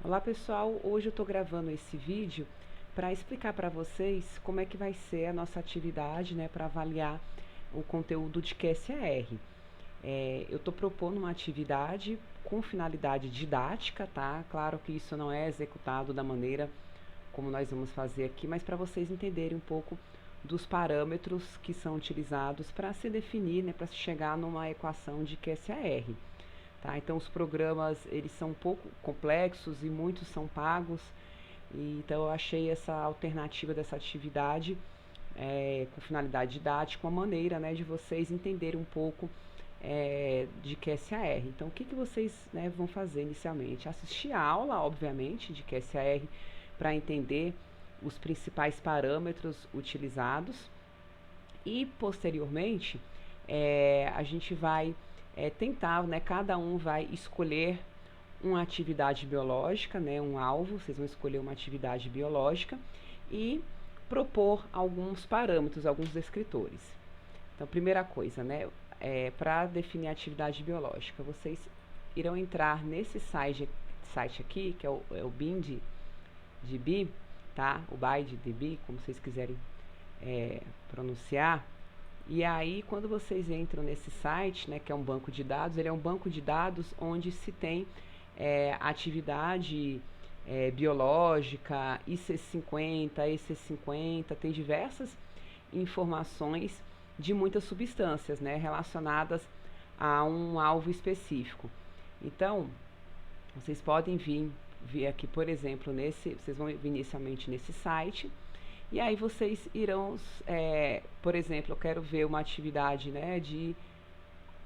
Olá pessoal, hoje eu estou gravando esse vídeo para explicar para vocês como é que vai ser a nossa atividade, né, para avaliar o conteúdo de QSAR. Eu estou propondo uma atividade com finalidade didática, tá? Claro que isso não é executado da maneira como nós vamos fazer aqui, mas para vocês entenderem um pouco dos parâmetros que são utilizados para se definir, né, para se chegar numa equação de QSAR. Tá? Então os programas eles são um pouco complexos e muitos são pagos, e então eu achei essa alternativa dessa atividade com finalidade didática, uma maneira, né, de vocês entenderem um pouco de QSAR. Então o que vocês, né, vão fazer inicialmente? Assistir a aula, obviamente, de QSAR para entender os principais parâmetros utilizados e posteriormente a gente vai tentar, né, cada um vai escolher uma atividade biológica, né, um alvo, vocês vão escolher uma atividade biológica e propor alguns parâmetros, alguns descritores. Então, primeira coisa, né, para definir a atividade biológica, vocês irão entrar nesse site aqui, que é o BinDB, tá? O BinDB, como vocês quiserem pronunciar. E aí, quando vocês entram nesse site, né, que é um banco de dados, ele é um banco de dados onde se tem atividade biológica, IC50, EC50, tem diversas informações de muitas substâncias, né, relacionadas a um alvo específico. Então, vocês podem vir aqui, por exemplo, vocês vão vir inicialmente nesse site, e aí vocês irão, por exemplo, eu quero ver uma atividade, né, de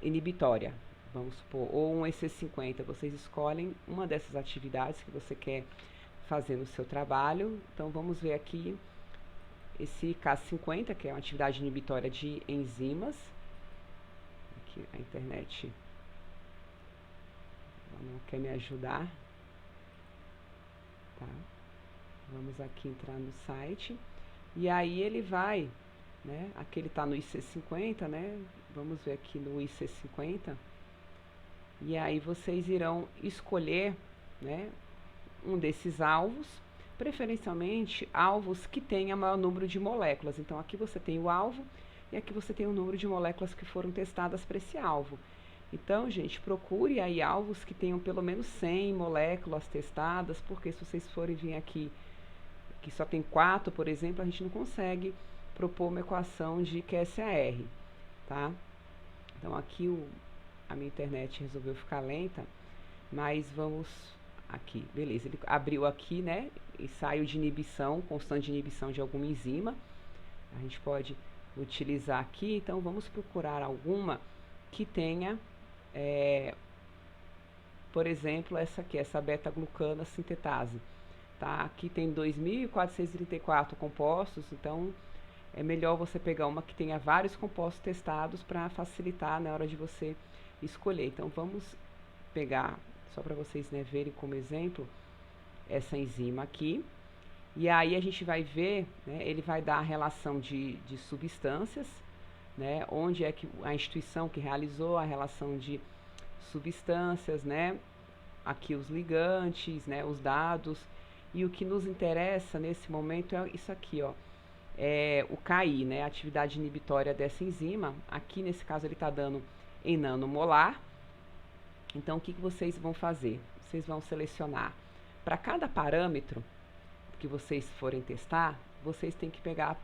inibitória, vamos supor, ou um EC50. Vocês escolhem uma dessas atividades que você quer fazer no seu trabalho. Então vamos ver aqui esse K50, que é uma atividade inibitória de enzimas. Aqui a internet não quer me ajudar. Tá? Vamos aqui entrar no site. E aí ele vai, né? Aqui ele está no IC50, né? Vamos ver aqui no IC50. E aí vocês irão escolher, né, um desses alvos, preferencialmente alvos que tenham maior número de moléculas. Então aqui você tem o alvo e aqui você tem o número de moléculas que foram testadas para esse alvo. Então, gente, procure aí alvos que tenham pelo menos 100 moléculas testadas, porque se vocês forem vir aqui que só tem 4, por exemplo, a gente não consegue propor uma equação de QSAR, tá? Então aqui a minha internet resolveu ficar lenta, mas vamos aqui, beleza, ele abriu aqui, né, ensaio de inibição, constante de inibição de alguma enzima, a gente pode utilizar aqui. Então vamos procurar alguma que tenha, por exemplo, essa aqui, essa beta-glucana sintetase. Tá? Aqui tem 2.434 compostos, então é melhor você pegar uma que tenha vários compostos testados para facilitar na hora de você escolher. Então vamos pegar, só para vocês, né, verem como exemplo, essa enzima aqui. E aí a gente vai ver, né, ele vai dar a relação de substâncias, né, onde é que a instituição que realizou a relação de substâncias, né, aqui os ligantes, né, os dados. E o que nos interessa nesse momento é isso aqui, ó, o KI, né, a atividade inibitória dessa enzima. Aqui nesse caso ele está dando em nanomolar. Então o que vocês vão fazer? Vocês vão selecionar para cada parâmetro que vocês forem testar, vocês têm que pegar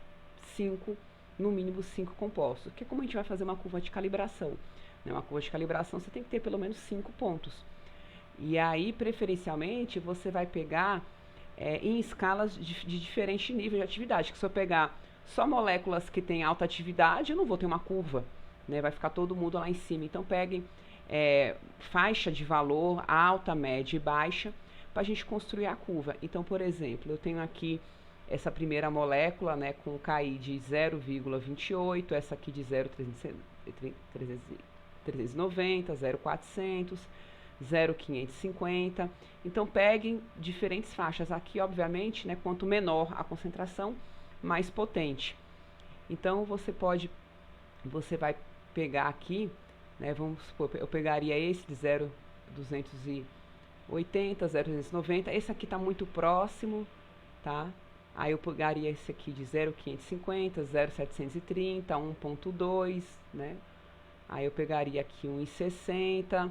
no mínimo 5 compostos, que é como a gente vai fazer uma curva de calibração, né? Uma curva de calibração você tem que ter pelo menos 5 pontos. E aí, preferencialmente, você vai pegar em escalas de diferente nível de atividade. Que se eu pegar só moléculas que têm alta atividade, eu não vou ter uma curva, né? Vai ficar todo mundo lá em cima. Então peguem faixa de valor alta, média e baixa para a gente construir a curva. Então, por exemplo, eu tenho aqui essa primeira molécula, né, com KI de 0,28, essa aqui de 0,390, 0,400, 0,550. Então peguem diferentes faixas. Aqui, obviamente, né, quanto menor a concentração, mais potente. Então você vai pegar aqui, né, vamos supor, eu pegaria esse de 0,200 80, 0,290. Esse aqui está muito próximo, tá? Aí eu pegaria esse aqui de 0,550, 0,730, 1,2, né? Aí eu pegaria aqui 1,60,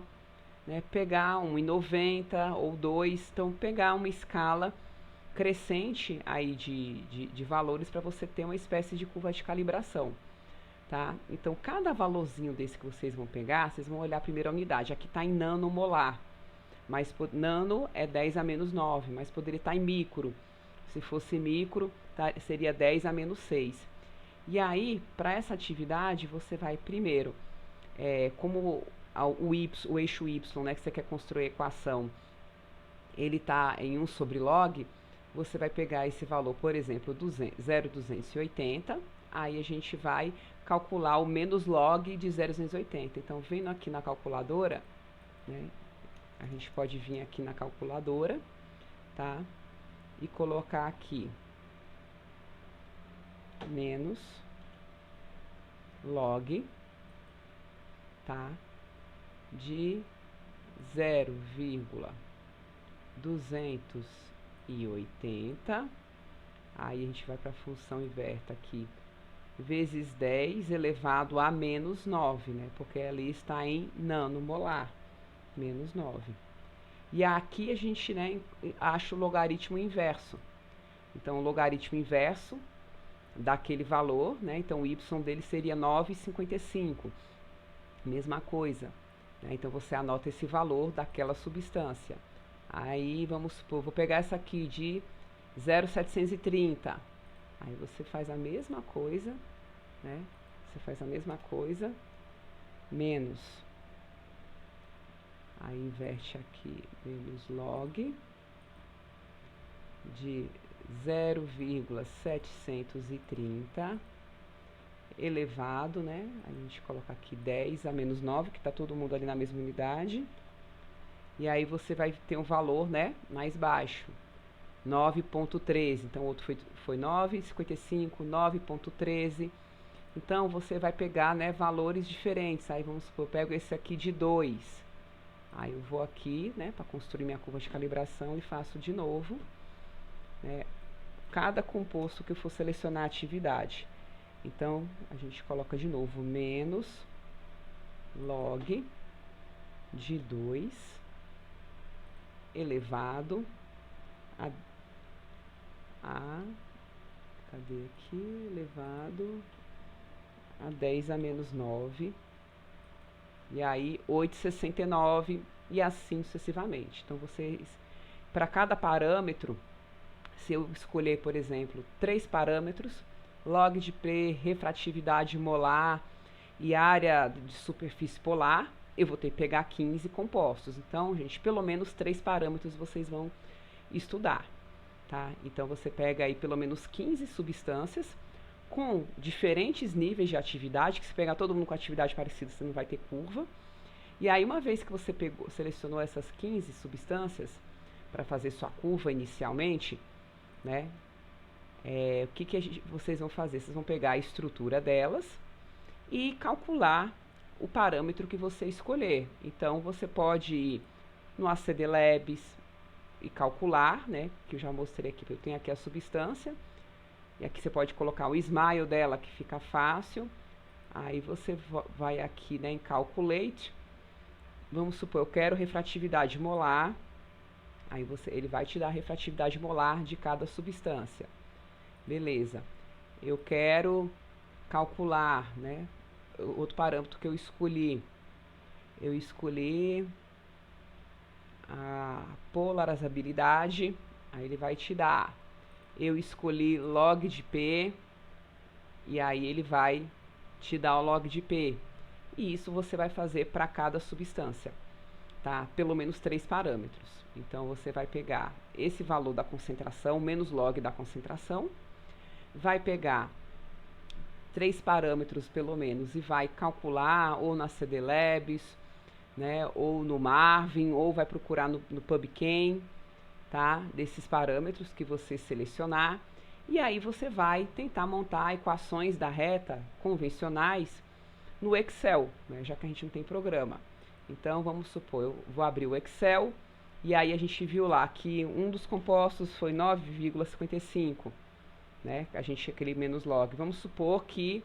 né? Pegar 1,90 ou 2. Então, pegar uma escala crescente aí de valores para você ter uma espécie de curva de calibração, tá? Então, cada valorzinho desse que vocês vão pegar, vocês vão olhar primeiro a unidade. Aqui está em nanomolar, mas nano é 10 a menos 9, mas poderia estar em micro. Se fosse micro, seria 10 a menos 6. E aí, para essa atividade, você vai primeiro, como o eixo Y, né, que você quer construir a equação, ele está em 1 sobre log, você vai pegar esse valor, por exemplo, 0,280, aí a gente vai calcular o menos log de 0,280. Então, vindo aqui na calculadora, né, a gente pode vir aqui na calculadora, tá? E colocar aqui menos log, tá? De 0,280. Aí a gente vai para a função inverta aqui, vezes 10 elevado a menos 9, né? Porque ali está em nanomolar, menos 9. E aqui a gente, né, acha o logaritmo inverso. Então, o logaritmo inverso daquele valor, né? Então, o y dele seria 9,55. Mesma coisa, né? Então, você anota esse valor daquela substância. Aí, vamos supor, vou pegar essa aqui de 0,730. Aí, você faz a mesma coisa, né? Você faz a mesma coisa, menos. Aí inverte aqui, menos log de 0,730 elevado, né? A gente coloca aqui 10 a menos 9, que está todo mundo ali na mesma unidade. E aí você vai ter um valor, né, mais baixo, 9,13. Então o outro foi 9,55, 9,13. Então você vai pegar, né, valores diferentes. Aí vamos supor, eu pego esse aqui de 2. Aí eu vou aqui, né, para construir minha curva de calibração e faço de novo, né, cada composto que eu for selecionar a atividade. Então, a gente coloca de novo menos log de 2 elevado cadê aqui? Elevado a 10 a menos 9. E aí 8,69 e assim sucessivamente. Então, vocês, para cada parâmetro, se eu escolher, por exemplo, 3 parâmetros, log de P, refratividade molar e área de superfície polar, eu vou ter que pegar 15 compostos. Então, gente, pelo menos 3 parâmetros vocês vão estudar, tá? Então, você pega aí pelo menos 15 substâncias com diferentes níveis de atividade, que se pegar todo mundo com atividade parecida, você não vai ter curva. E aí, uma vez que você selecionou essas 15 substâncias para fazer sua curva inicialmente, né, o que vocês vão fazer? Vocês vão pegar a estrutura delas e calcular o parâmetro que você escolher. Então, você pode ir no ACD Labs e calcular, né, que eu já mostrei aqui, eu tenho aqui a substância. E aqui você pode colocar o smile dela, que fica fácil. Aí você vai aqui, né, em Calculate. Vamos supor, eu quero refratividade molar. Aí ele vai te dar a refratividade molar de cada substância. Beleza. Eu quero calcular, né, outro parâmetro que eu escolhi. Eu escolhi a polarizabilidade. Aí ele vai te dar. Eu escolhi log de P, e aí ele vai te dar o log de P. E isso você vai fazer para cada substância, tá? Pelo menos 3 parâmetros. Então, você vai pegar esse valor da concentração, menos log da concentração, vai pegar 3 parâmetros pelo menos e vai calcular ou na CD Labs, né, ou no Marvin, ou vai procurar no PubChem, tá? Desses parâmetros que você selecionar, e aí você vai tentar montar equações da reta convencionais no Excel, né? Já que a gente não tem programa. Então, vamos supor, eu vou abrir o Excel E aí a gente viu lá que um dos compostos foi 9,55, né? A gente aquele menos log. Vamos supor que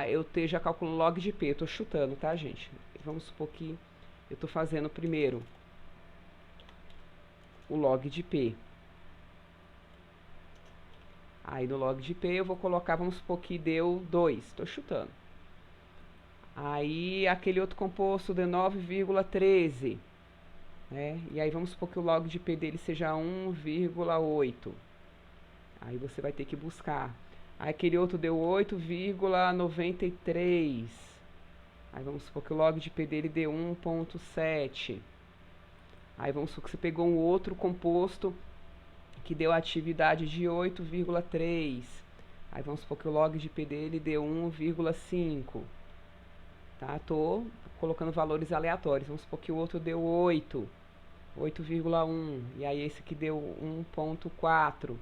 eu esteja calculando log de P, eu estou chutando, tá, gente? Vamos supor que eu estou fazendo primeiro o log de P. Aí no log de P eu vou colocar, vamos supor que deu 2, estou chutando. Aí aquele outro composto deu 9,13, né? E aí vamos supor que o log de P dele seja 1,8. Aí você vai ter que buscar. Aí aquele outro deu 8,93. Aí vamos supor que o log de P dele deu 1,7. Aí vamos supor que você pegou um outro composto que deu atividade de 8,3. Aí vamos supor que o log de P dele deu 1,5. Tá? Tô colocando valores aleatórios. Vamos supor que o outro deu 8, 8,1. E aí esse aqui deu 1,4.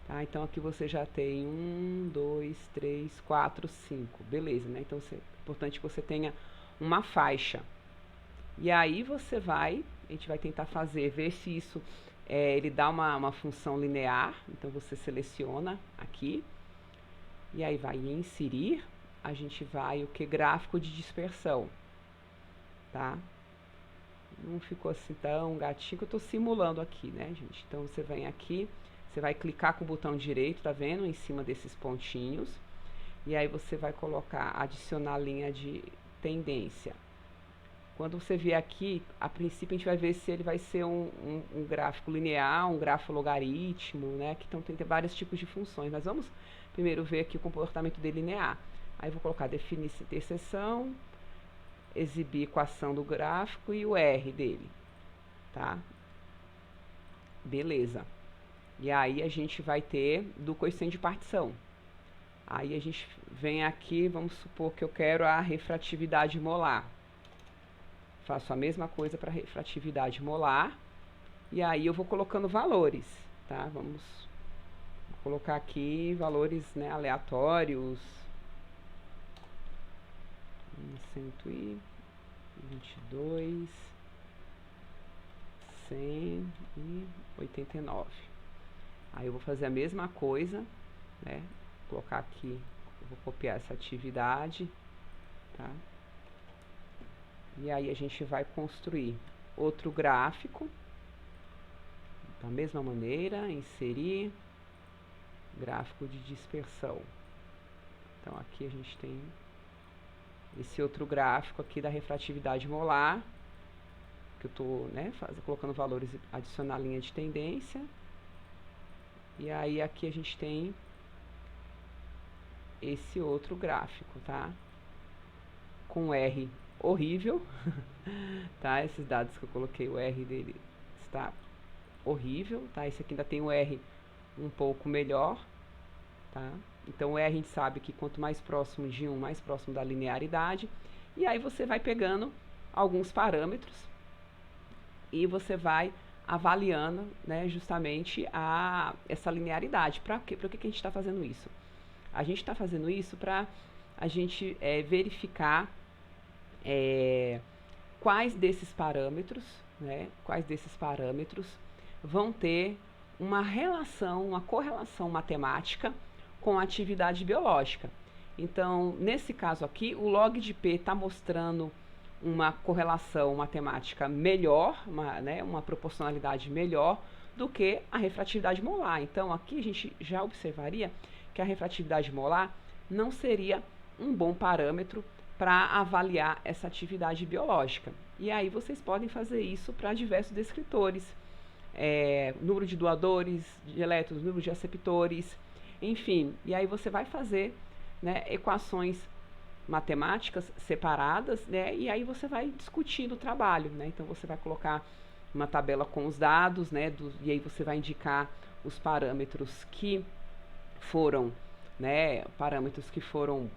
Tá? Então aqui você já tem 1, 2, 3, 4, 5. Beleza, né? Então é importante que você tenha uma faixa. E aí você vai, a gente vai tentar ver se isso ele dá uma função linear. Então você seleciona aqui e aí vai em inserir, a gente vai o que? Gráfico de dispersão, tá? Não ficou assim tão gatinho que eu estou simulando aqui, né, gente? Então você vem aqui, você vai clicar com o botão direito, tá vendo? Em cima desses pontinhos. E aí você vai colocar, adicionar linha de tendência. Quando você vier aqui, a princípio a gente vai ver se ele vai ser um gráfico linear, um gráfico logaritmo, né? Que então tem vários tipos de funções. Mas vamos primeiro ver aqui o comportamento dele linear. Aí eu vou colocar definir interseção, exibir equação do gráfico e o R dele, tá? Beleza. E aí a gente vai ter do coeficiente de partição. Aí a gente vem aqui, vamos supor que eu quero a refratividade molar. Faço a mesma coisa para refratividade molar. E aí eu vou colocando valores, tá? Vamos colocar aqui valores, né, aleatórios. 122, 189. Aí eu vou fazer a mesma coisa, né? Vou colocar aqui, eu vou copiar essa atividade, tá? E aí a gente vai construir outro gráfico, da mesma maneira, inserir, gráfico de dispersão. Então aqui a gente tem esse outro gráfico aqui da refratividade molar, que eu estou, né, colocando valores, adicionar linha de tendência. E aí aqui a gente tem esse outro gráfico, tá? Com R horrível, tá? Esses dados que eu coloquei, o R dele está horrível, tá? Esse aqui ainda tem o R um pouco melhor, tá? Então o R a gente sabe que quanto mais próximo de 1, mais próximo da linearidade. E aí você vai pegando alguns parâmetros e você vai avaliando, né, justamente essa linearidade. Para quê? Para que a gente está fazendo isso? A gente está fazendo isso para a gente verificar quais desses parâmetros, né, vão ter uma relação, uma correlação matemática com a atividade biológica. Então, nesse caso aqui, o log de P está mostrando uma correlação matemática melhor, uma proporcionalidade melhor do que a refratividade molar. Então, aqui a gente já observaria que a refratividade molar não seria um bom parâmetro para avaliar essa atividade biológica. E aí vocês podem fazer isso para diversos descritores, número de doadores de elétrons, número de aceptores, enfim. E aí você vai fazer, né, equações matemáticas separadas, né, e aí você vai discutir o trabalho, né. Então você vai colocar uma tabela com os dados, né, e aí você vai indicar os parâmetros que foram, né, parâmetros que foram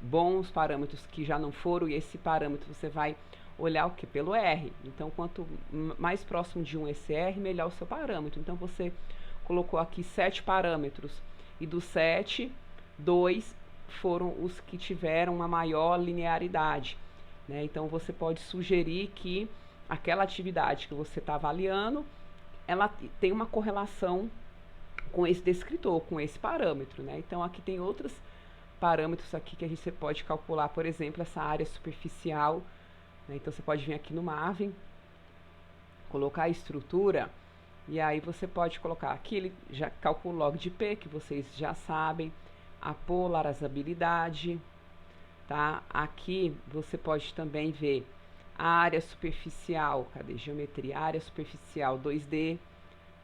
bons, parâmetros que já não foram, e esse parâmetro você vai olhar o que? Pelo R. Então, quanto mais próximo de um esse R, melhor o seu parâmetro. Então, você colocou aqui 7 parâmetros, e dos 7, 2 foram os que tiveram uma maior linearidade, né? Então, você pode sugerir que aquela atividade que você está avaliando, ela tem uma correlação com esse descritor, com esse parâmetro, né? Então aqui tem outros parâmetros aqui que a gente pode calcular, por exemplo, essa área superficial, né? Então você pode vir aqui no Maven, colocar a estrutura, e aí você pode colocar aqui, ele já calcula o log de P, que vocês já sabem, a polarizabilidade, tá? Aqui você pode também ver a área superficial, cadê? Geometria, área superficial 2D,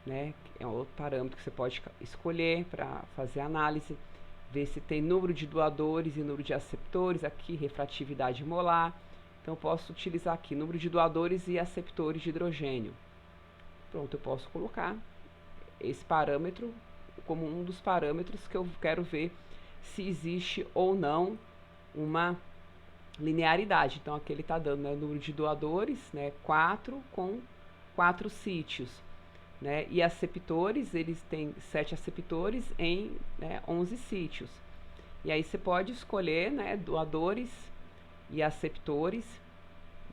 né? É outro parâmetro que você pode escolher para fazer análise, ver se tem número de doadores e número de aceptores, aqui refratividade molar. Então eu posso utilizar aqui número de doadores e aceptores de hidrogênio. Pronto, eu posso colocar esse parâmetro como um dos parâmetros que eu quero ver se existe ou não uma linearidade. Então aqui ele está dando, né, o número de doadores, né, 4 com 4 sítios, né, e aceptores, eles têm 7 aceptores em, né, 11 sítios. E aí você pode escolher, né, doadores e aceptores,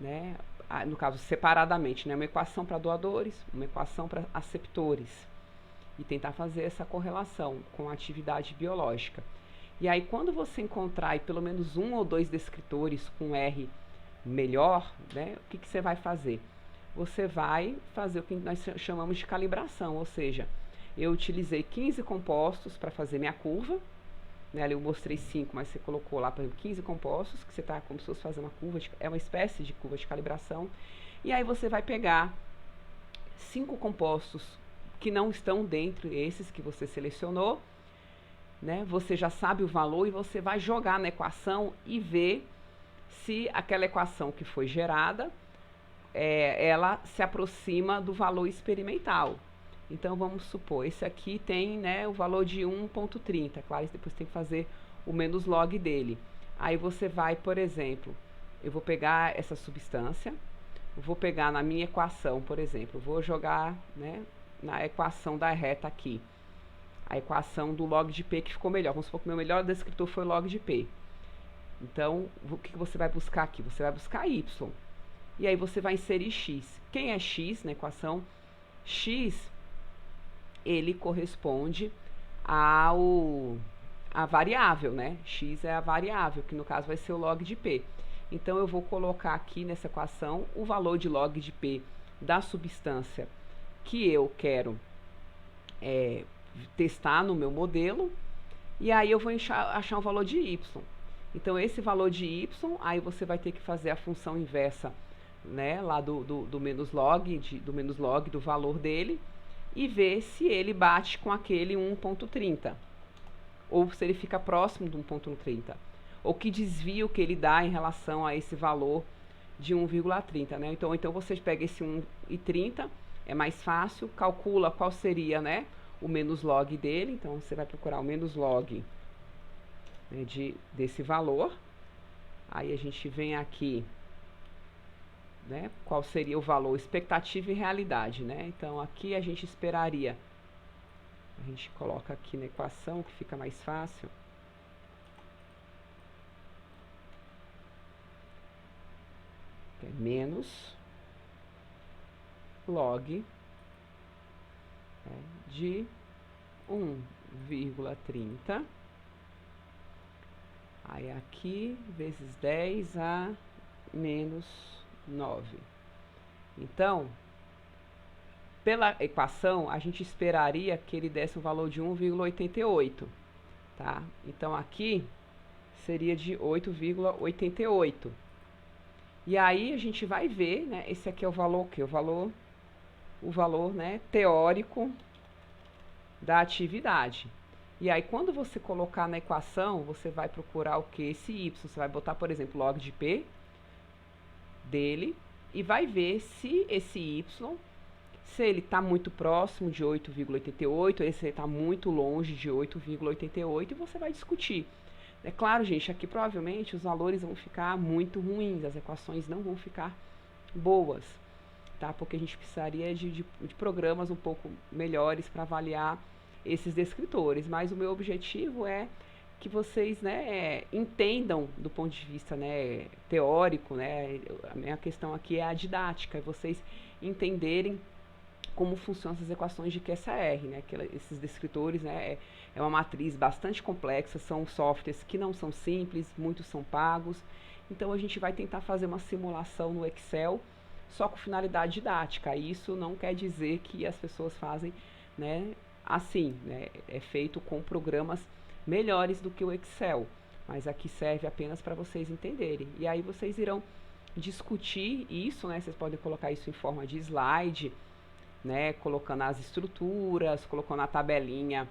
né, no caso separadamente, né, uma equação para doadores, uma equação para aceptores, e tentar fazer essa correlação com a atividade biológica. E aí quando você encontrar aí, pelo menos um ou dois descritores com R melhor, né, o que você vai fazer? Você vai fazer o que nós chamamos de calibração, ou seja, eu utilizei 15 compostos para fazer minha curva, né, ali eu mostrei 5, mas você colocou lá, por exemplo, 15 compostos, que você está como se fosse fazer uma curva, é uma espécie de curva de calibração, e aí você vai pegar 5 compostos que não estão dentro desses que você selecionou, né, você já sabe o valor e você vai jogar na equação e ver se aquela equação que foi gerada, ela se aproxima do valor experimental. Então vamos supor, esse aqui tem, né, o valor de 1,30, claro, depois tem que fazer o menos log dele. Aí você vai, por exemplo, eu vou pegar essa substância, vou pegar na minha equação, por exemplo, vou jogar, né, na equação da reta aqui, a equação do log de P que ficou melhor. Vamos supor que o meu melhor descritor foi log de P. Então, o que você vai buscar aqui? Você vai buscar Y. E aí você vai inserir X. Quem é X na equação? X, ele corresponde à variável, né? X é a variável, que no caso vai ser o log de P. Então, eu vou colocar aqui nessa equação o valor de log de P da substância que eu quero testar no meu modelo, e aí eu vou achar um valor de Y. Então, esse valor de Y, aí você vai ter que fazer a função inversa, né, lá do menos log, do valor dele, e ver se ele bate com aquele 1,30, ou se ele fica próximo de 1,30, ou que desvio que ele dá em relação a esse valor de 1,30, né? Então você pega esse 1,30, é mais fácil, calcula qual seria, né, o menos log dele. Então você vai procurar o menos log, né, desse valor. Aí a gente vem aqui, né, qual seria o valor expectativa e realidade, né? Então aqui a gente esperaria, a gente coloca aqui na equação que fica mais fácil. Que é menos log, né, de 1,30. Aí aqui vezes 10 a menos 9. Então, pela equação, a gente esperaria que ele desse um valor de 1,88, tá? Então aqui seria de 8,88. E aí a gente vai ver, né, esse aqui é o valor o quê? O valor, né, teórico da atividade. E aí quando você colocar na equação, você vai procurar o que? Esse Y. Você vai botar, por exemplo, log de P dele e vai ver se esse Y, se ele está muito próximo de 8,88, ou se ele está muito longe de 8,88, e você vai discutir. É claro, gente, aqui provavelmente os valores vão ficar muito ruins, as equações não vão ficar boas, tá? Porque a gente precisaria de programas um pouco melhores para avaliar esses descritores, mas o meu objetivo é que vocês, né, entendam do ponto de vista, né, teórico, né, a minha questão aqui é a didática, é vocês entenderem como funcionam essas equações de QSR, né, que esses descritores, né, é uma matriz bastante complexa, são softwares que não são simples, muitos são pagos, então a gente vai tentar fazer uma simulação no Excel só com finalidade didática. Isso não quer dizer que as pessoas fazem, né, assim, né, é feito com programas melhores do que o Excel, mas aqui serve apenas para vocês entenderem. E aí vocês irão discutir isso, né, vocês podem colocar isso em forma de slide, né, colocando as estruturas, colocando a tabelinha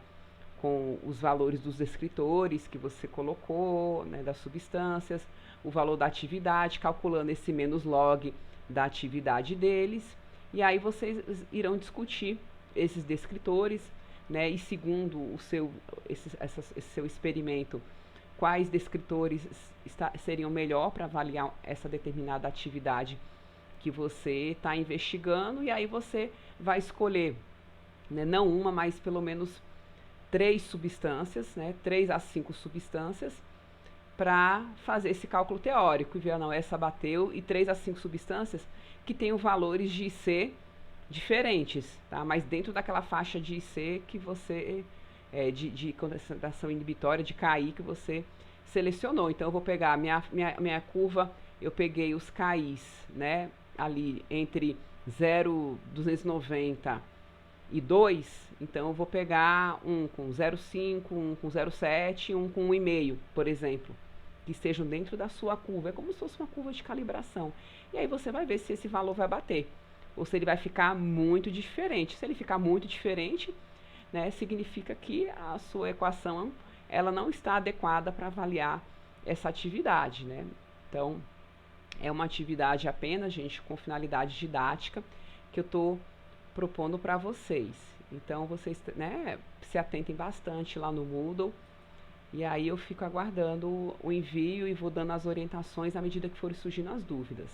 com os valores dos descritores que você colocou, né, das substâncias, o valor da atividade, calculando esse menos log da atividade deles, e aí vocês irão discutir esses descritores, né, e segundo esse seu experimento, quais descritores seriam melhor para avaliar essa determinada atividade que você está investigando, e aí você vai escolher, né, não uma, mas pelo menos 3 substâncias, né, 3 a 5 substâncias, para fazer esse cálculo teórico e ver, não, essa bateu, e 3 a 5 substâncias que tenham valores de IC diferentes, tá? Mas dentro daquela faixa de IC que você, de concentração inibitória, de KI que você selecionou. Então eu vou pegar a minha curva, eu peguei os KIs, né, ali entre 0,290 e 2, então eu vou pegar um com 0,5, um com 0,7, um com 1,5, por exemplo, que estejam dentro da sua curva. É como se fosse uma curva de calibração. E aí você vai ver se esse valor vai bater, ou se ele vai ficar muito diferente. Se ele ficar muito diferente, né, significa que a sua equação ela não está adequada para avaliar essa atividade, né? Então, é uma atividade apenas, gente, com finalidade didática, que eu estou propondo para vocês. Então, vocês, né, se atentem bastante lá no Moodle. E aí eu fico aguardando o envio e vou dando as orientações à medida que forem surgindo as dúvidas.